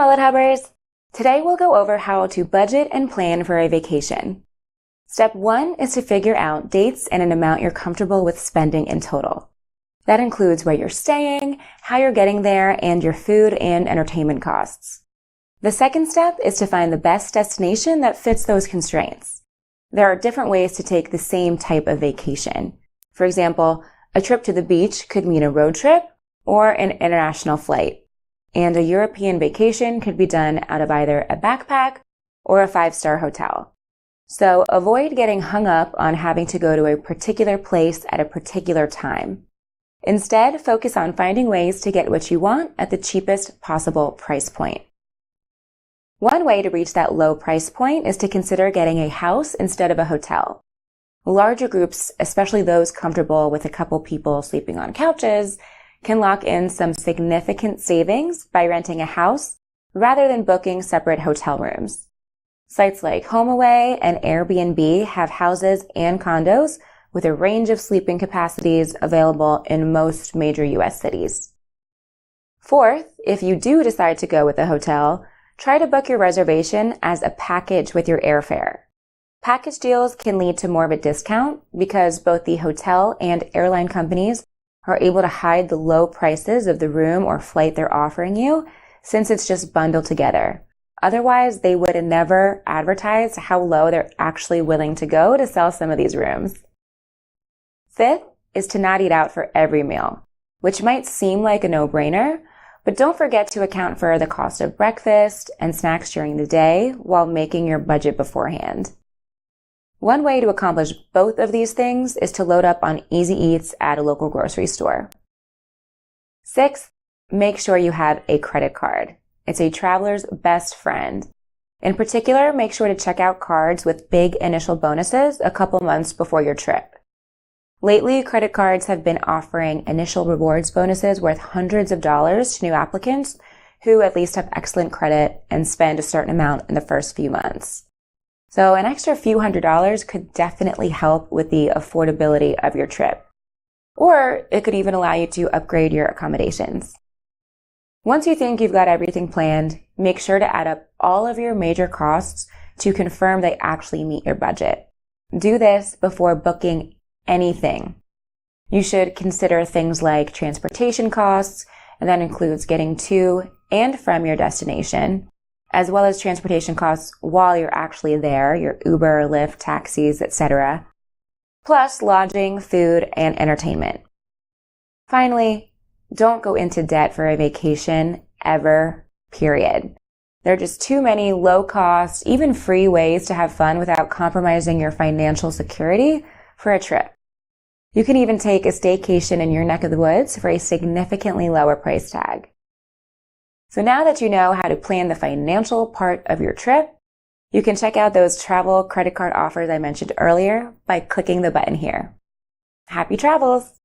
Wallet Hubbers! Today we'll go over how to budget and plan for a vacation. Step 1 is to figure out dates and an amount you're comfortable with spending in total. That includes where you're staying, how you're getting there, and your food and entertainment costs. The second step is to find the best destination that fits those constraints. There are different ways to take the same type of vacation. For example, a trip to the beach could mean a road trip or an international flight. And a European vacation could be done out of either a backpack or a 5-star hotel. So avoid getting hung up on having to go to a particular place at a particular time. Instead, focus on finding ways to get what you want at the cheapest possible price point. One way to reach that low price point is to consider getting a house instead of a hotel. Larger groups, especially those comfortable with a couple people sleeping on couches, can lock in some significant savings by renting a house rather than booking separate hotel rooms. Sites like HomeAway and Airbnb have houses and condos with a range of sleeping capacities available in most major US cities. Fourth, if you do decide to go with a hotel, try to book your reservation as a package with your airfare. Package deals can lead to more of a discount because both the hotel and airline companies are able to hide the low prices of the room or flight they're offering you since it's just bundled together. Otherwise, they would never advertise how low they're actually willing to go to sell some of these rooms. Fifth is to not eat out for every meal, which might seem like a no-brainer, but don't forget to account for the cost of breakfast and snacks during the day while making your budget beforehand. One way to accomplish both of these things is to load up on Easy Eats at a local grocery store. Sixth, make sure you have a credit card. It's a traveler's best friend. In particular, make sure to check out cards with big initial bonuses a couple months before your trip. Lately, credit cards have been offering initial rewards bonuses worth hundreds of dollars to new applicants who at least have excellent credit and spend a certain amount in the first few months. So an extra few $100s could definitely help with the affordability of your trip. Or it could even allow you to upgrade your accommodations. Once you think you've got everything planned, make sure to add up all of your major costs to confirm they actually meet your budget. Do this before booking anything. You should consider things like transportation costs, and that includes getting to and from your destination, as well as transportation costs while you're actually there, your Uber, Lyft, taxis, etc., plus lodging, food, and entertainment. Finally, don't go into debt for a vacation ever, period. There are just too many low-cost, even free ways to have fun without compromising your financial security for a trip. You can even take a staycation in your neck of the woods for a significantly lower price tag. So now that you know how to plan the financial part of your trip, you can check out those travel credit card offers I mentioned earlier by clicking the button here. Happy travels!